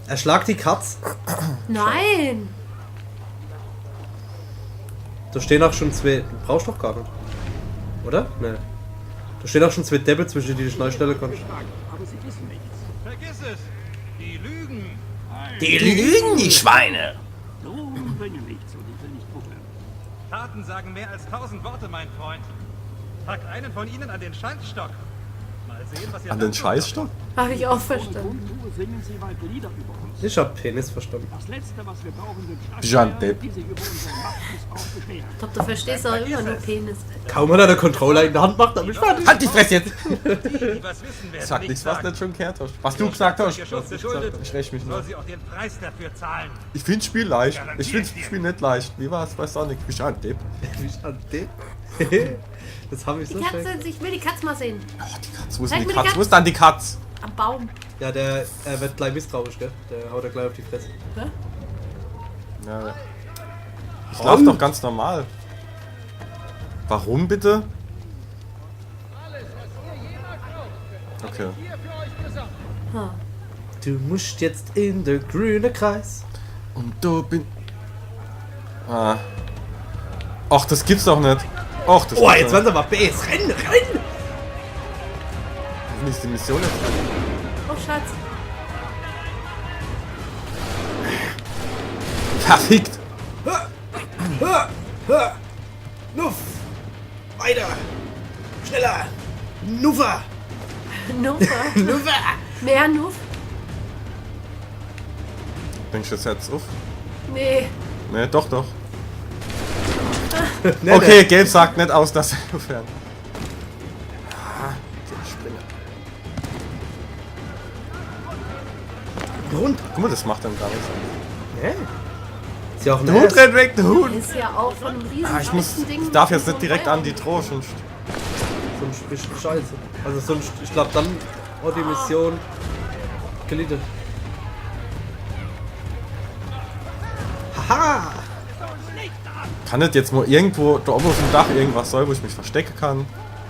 Erschlag die Katz. Nein! Da stehen auch schon zwei. Du brauchst doch gar nicht. Oder? Ne. Da stehen auch schon zwei Deppe, zwischen die du schnell stellen kannst. Aber sie wissen nichts. Vergiss es! Die lügen! Die lügen, die Schweine! So bringen nichts und ich will nicht gucken. Taten sagen mehr als 1000 Worte, mein Freund. Packt einen von ihnen an den Schaltstock. Mal sehen, was ihr An den dazu Scheißstock? Habe ich auch verstanden. Unruhe singen sie bald Lieder über uns. Ich hab Penis verstanden. Das Letzte, was wir brauchen, sind Jean Stadteier, Depp. die sich über unseren Machtmissbrauch beschweren. Ich glaube, du verstehst auch immer nur Penis. Kaum hat er den Controller in der Hand macht, hab ich fertig. Halt die Fresse jetzt! Die was wissen werden, Sag nichts, was nicht schon gehört hast. Was du gesagt hast. Ihr Schutz geschuldet, Ich räche mich soll nur. sie auch den Preis dafür zahlen. Ich find's Spiel leicht. Ich find's Spiel nicht leicht. Wie war's bei Sonic? Ich an Depp. Ich an den. Das hab ich so Die schön. Katze, ich will die Katze mal sehen. Oh, die Katz. Wo ist Zeig denn die mir die Katz? Wo Katz. ist dann die Katz? Am Baum. Ja, der wird gleich misstrauisch, gell? Der haut er gleich auf die Fresse. Hä? Ja. Ich lauf doch ganz normal. Warum bitte? Okay. Ha. Du musst jetzt in der grüne Kreis. Und du bin... Ah. Ach, das gibt's doch nicht. Ach, das Oh, gibt's jetzt doch werden sie mal BS. Rennen, rennen! nicht. Ist die Mission jetzt? Oh, Schatz. Verfickt! Nuff! Weiter! Schneller! Nuffer! Nuffer. Nuffer! Mehr Nuff? Denkst du das jetzt auf? Nee. Ne, doch, doch. Nee, Okay, Gelb sagt nicht aus, dass er entfernt. Ah, okay, springe. Hund! Guck mal, das macht dann gar nichts. Nee. Ist ja auch ein Der Hund Ass. rennt weg, der Hund! Ist ja auch von einem riesen Ah, Ding. ich darf jetzt nicht direkt an die Droh, sonst... Sonst bist du scheiße. Also sonst, ich glaube dann auch die Mission gelitten. Haha! Kann nicht jetzt mal irgendwo da oben auf dem Dach irgendwas sein, wo ich mich verstecken kann?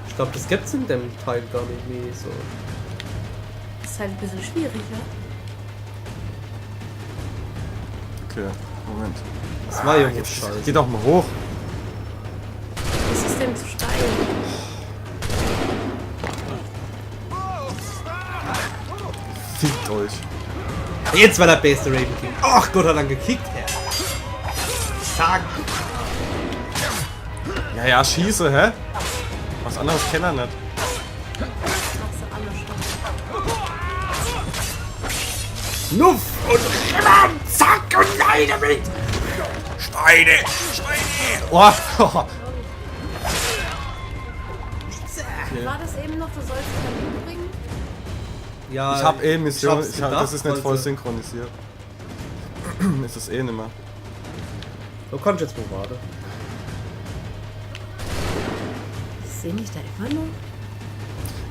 Ich glaube, das gibt's in dem Teil gar nicht mehr so. Ist halt ein bisschen schwierig, ne? Okay, Moment. Das war ja wohl Jetzt scheiße. geh doch mal hoch. Was ist denn zu steil? Fickt euch. Jetzt war der beste Raven King. Ach Gott, hat er gekickt, Herr. Zack. Ja, ja, schieße, hä? Was anderes kennt er nicht. Machst du alle schon. Nuff und Rimmern. Zack und Leine mit. Schweine! Schweine! Oh, oh. War das eben noch, du sollst dich dann umbringen? Ja, Ich hab eh Mission, hab's gedacht, das ist nicht voll also- synchronisiert. Ist das eh nimmer. Du kannst jetzt mal warten. Ich sehe mich da immer noch.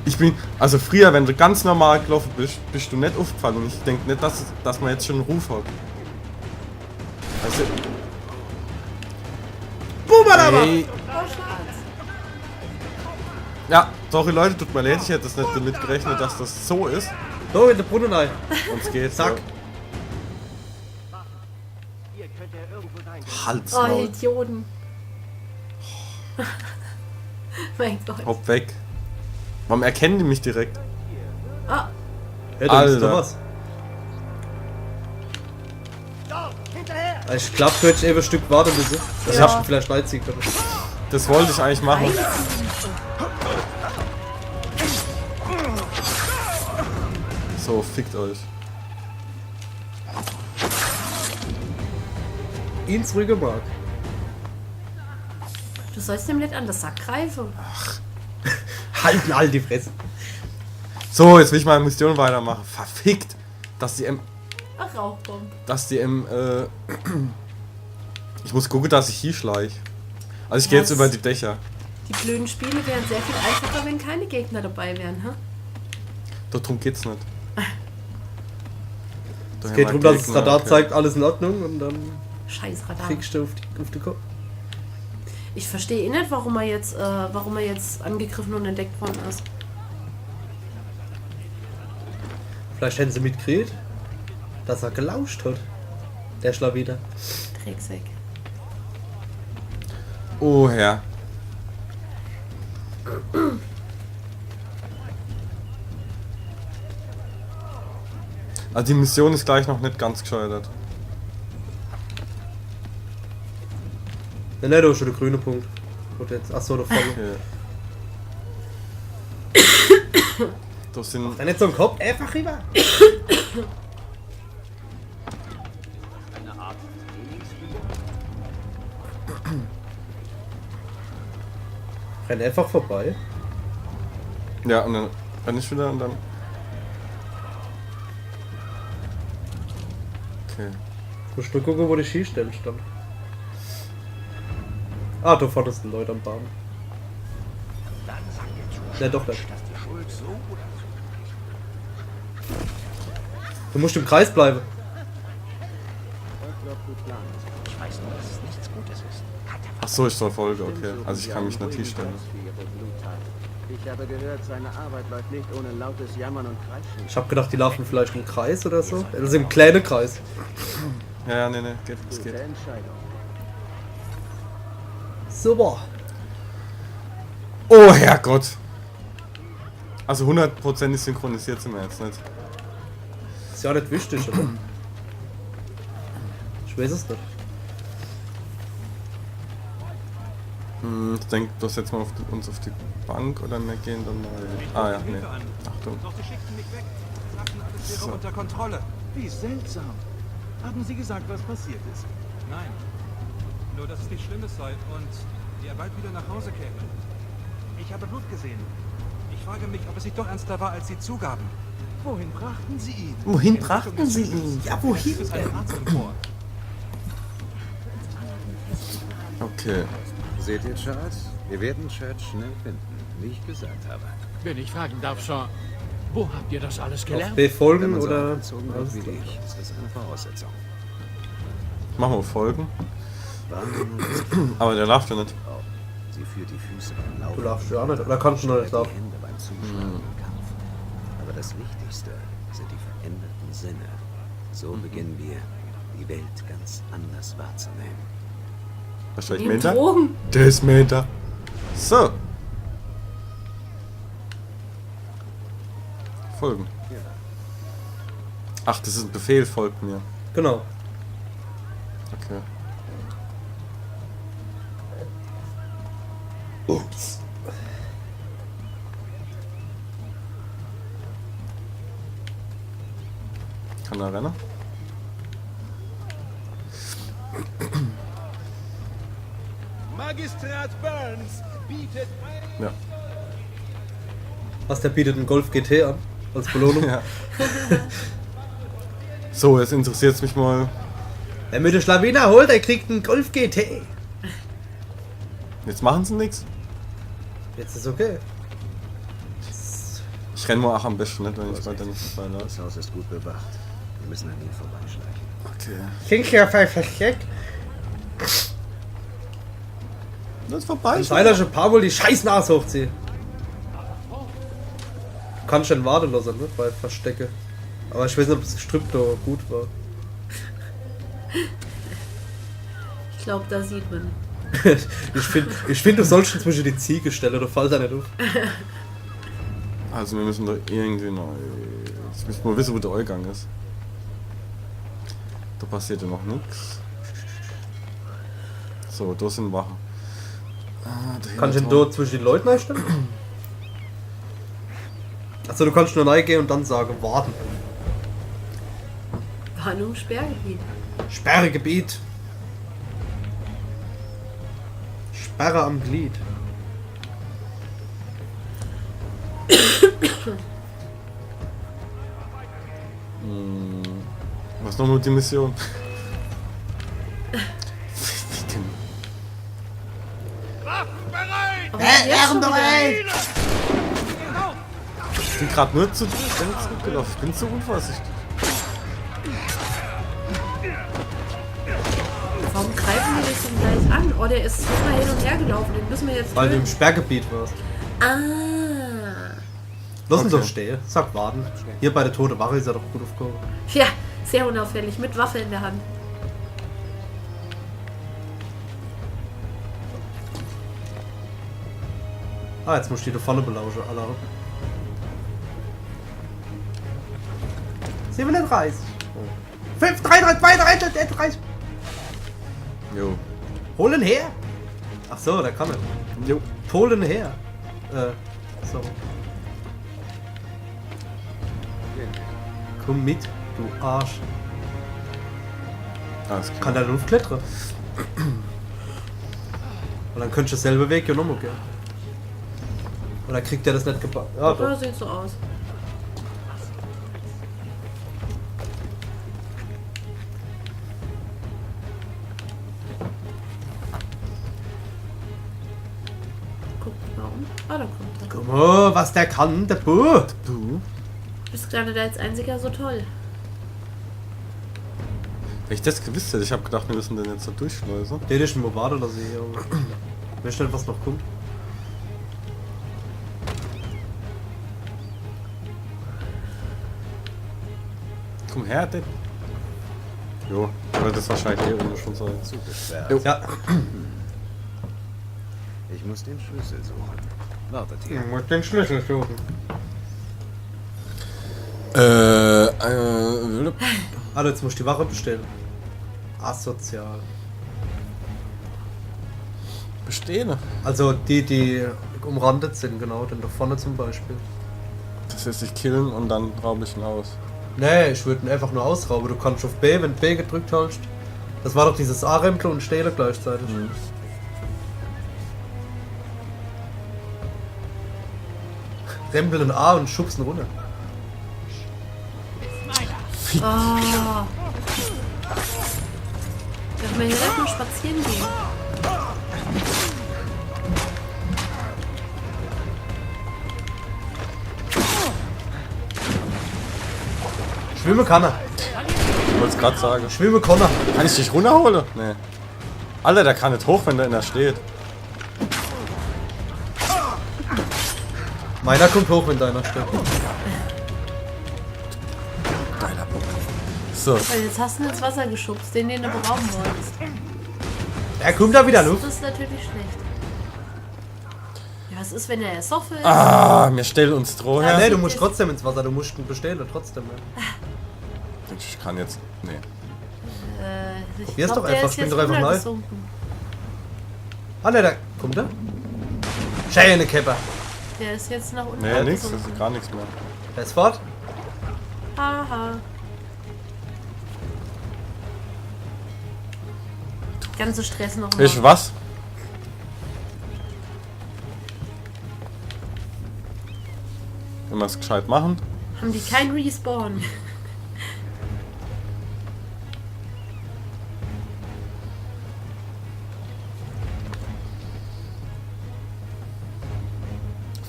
Ich bin, also früher, wenn du ganz normal gelaufen bist, bist du nicht aufgefallen. Und ich denke nicht, dass man jetzt schon einen Ruf hat. Also, Boomerama! hey, Oh, Schatz. ja, sorry Leute, tut mir leid, ich hätte das nicht damit gerechnet, dass das so ist. So, in der Brunnen rein. Uns geht's. Zack. Hier könnte er irgendwo sein. Oh, Halsmaul. Idioten. Mein Gott. Hopp weg. Warum erkennen die mich direkt? Ah, Ja, da ist Alter. doch was. Ich glaube, du hättest eben ein Stück warten müssen. Das Ja. hast du vielleicht reinziehen können. Das wollte ich eigentlich machen. So, fickt euch. Ins ruhige Mark. du sollst dem nicht an den Sack greifen. Halten all die Fresse. So, jetzt will ich meine Mission weitermachen. Verfickt! Dass die Ach, Rauchbombe. Ich muss gucken, dass ich hier schleich. Also ich gehe jetzt Was? über die Dächer. Die blöden Spiele wären sehr viel einfacher, wenn keine Gegner dabei wären, ha? Darum geht's nicht. Es geht darum, dass das Radar zeigt, alles in Ordnung und dann Scheiß Radar. kriegst du auf die Kopf. Ich verstehe eh nicht, warum er jetzt angegriffen und entdeckt worden ist. Vielleicht hätten sie mitgekriegt, dass er gelauscht hat. Der Schlawiner. Drecksack. Oh Herr. Also die Mission ist gleich noch nicht ganz gescheitert. Nein, da ist schon der grüne Punkt. Und jetzt, achso, da vorne. Okay. Das sind. Dann nicht so ein Kopf, einfach rüber. Eine Art Renn einfach vorbei. Ja, und dann renne ich wieder und dann. Okay. Musst nur gucken, wo die Skistelle stand. Ah, da vorne sind Leute am Baum. Dann sag dir zu, Ne, doch nicht. dass die Schuld so oder so. Du musst im Kreis bleiben. Ich weiß nur, dass es nichts Gutes ist. Ach so, ich soll Folge, okay. Also ich kann mich natürlich stellen. Ich habe gehört, seine Arbeit läuft nicht ohne lautes Jammern und Kreischen. Ich hab gedacht, die laufen vielleicht im Kreis oder so. Also im kleinen Kreis. Ja, nee, geht, es Gute geht. Entscheidung. Super. Oh Herrgott! Also 100% ist synchronisiert sind wir jetzt nicht. Ist ja nicht wichtig, oder? Ich weiß es nicht. Ich denke, das setzen wir uns auf die Bank oder wir gehen dann mal. Ah ja, nee. Hilfe an. Achtung. Doch sie schickten mich weg. Sagten, alles wäre unter Kontrolle. Wie seltsam. Haben Sie gesagt, was passiert ist? Nein. Nur, dass es nicht Schlimmes sei und er bald wieder nach Hause käme. Ich habe Blut gesehen. Ich frage mich, ob es nicht doch ernster war, als Sie zugaben. Wohin brachten Sie ihn? Wohin In Richtung des Südens. Ja, wohin Ist ein Arzt empor. Okay. Seht ihr, Charles? Wir werden Church schnell finden, wie ich gesagt habe. Wenn ich fragen darf, Sean, wo habt ihr das alles Auf gelernt? B Wenn folgen man so oder. angezogen wird wie ich, ist das eine Voraussetzung. Machen wir Folgen. Warnen und Riskieren Aber der läuft ja nicht. auch. Sie führt die Füße beim Laufen. Du darfst ja auch nicht. Oder kannst du noch nicht Die laufen? Hände beim Zuschlagen im Kampf. Aber das Wichtigste sind die veränderten Sinne. So beginnen wir, die Welt ganz anders wahrzunehmen. Was soll ich Im mir hinter? Drogen. Der ist mir hinter. So. Folgen. Ach, das ist ein Befehl, folgt mir. Genau. Okay. Ups. Kann er rennen? Magistrat Burns bietet ein... Ja. Was, der bietet einen Golf GT an? Als Belohnung? Ja. So, jetzt interessiert es mich mal. Wer mit der Schlawiner holt, der kriegt einen Golf GT. Jetzt machen sie nichts. Jetzt ist okay. Ich renn mal auch am besten nicht, wenn ich weiter nicht vorbei lasse. Das Haus ist gut bewacht. Wir müssen an ihm vorbeischleichen. Okay. Klingt ja versteckt. Das ist vorbei. Dann sei da schon ein paar Mal die Scheißnase hochziehen. Du kannst schon warten lassen, ne? Bei Verstecke. Aber ich weiß nicht, ob das Gestrüpp da gut war. Ich glaube, da sieht man. ich find, du sollst schon zwischen die Ziege stellen, da fällt er nicht auf. Also wir müssen da irgendwie neu. Jetzt müssen wir wissen, wo der Eingang ist. Da passiert ja noch nichts. So, da sind Wachen. Kannst du denn da zwischen den Leuten einstellen? Achso, du kannst nur reingehen und dann sagen, warten. Warnung, Sperrgebiet. Sperrgebiet. Sperre am Glied. Was ist noch mit die Mission? Aber jetzt schon wieder. Ich bin gerade nur zu zurückgelaufen. Ich bin zu unvorsichtig. Oh, der ist zweimal hin und her gelaufen. Den müssen wir jetzt Weil du im töten. Sperrgebiet warst. Ah. Lass uns Okay. doch stehen. Sag warten. Hier bei der Tote Wache ist er doch gut aufgehoben. Ja, sehr unauffällig. Mit Waffe in der Hand. Ah, jetzt muss ich die da vorne belauschen. Alarm. 37. 5, 3, 3, 2, 3, 3, 3. Jo. Holen her! Ach so, der kann er. Jo. Polen her. So. Komm mit, du Arsch. Alles klar. Kann der Luft klettern? Und dann könntest du dasselbe Weg ja nochmal gehen. Oder kriegt der das nicht gepackt? Ja, Ja, doch. sieht so aus. Guck mal um. Ah, da kommt er. Guck mal, was der kann, der Bu. Du? Du bist gerade da als einziger so toll. Wenn ich das gewusst hätte, ich habe gedacht, wir müssen den jetzt so durchschleusen. Der ist schon mal warten lassen hier. Wer stellt was noch kommt? Komm her, Depp. Jo, aber das wahrscheinlich eh ohne schon sein. Zugesperrt. Jo. Ja. Ich muss den Schlüssel suchen. Wartet hier. Ich muss den Schlüssel suchen. Also jetzt muss ich die Wache bestellen. Asozial. Bestehen. Also die umrandet sind, genau, denn da vorne zum Beispiel. Das heißt, ich killen und dann raube ich ihn aus. Nee, ich würde ihn einfach nur ausrauben. Du kannst auf B, wenn du B gedrückt hast. Das war doch dieses A-Rempel und Stehler gleichzeitig. Rempeln A und schubsen runter. Oh. Darf man hier direkt mal spazieren gehen? Schwimmen kann er. Ich wollte es gerade sagen. Schwimmen kann er. Kann ich dich runterholen? Nee. Alter, der kann nicht hoch, wenn der in der steht. Meiner kommt hoch, wenn deiner steht. Geiler Bock. So. Weil jetzt hast du ihn ins Wasser geschubst, den du berauben wolltest. Er kommt da wieder Luft. Das ist natürlich schlecht. Ja, was ist, wenn er ersoffen ist? Ah, wir stellen uns Stroh Ja, her. nee, du musst trotzdem ins Wasser, du musst ihn bestellen trotzdem. Ja. Ich kann jetzt. Nee. Ich Probier's glaub, doch der einfach, ist spring jetzt doch einfach rein. runtergesunken. Ah ne, da kommt er. Schöne Kepper. Der ist jetzt nach unten Nee, nix, das abgesunken. ist gar nichts mehr. Er ist fort. Haha. Ganze Stress noch mal. Ich was? Wenn wir es gescheit machen. Haben die kein Respawn?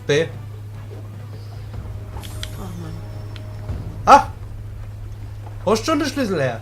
B. Oh Mann. Ah! Hast schon den Schlüssel her?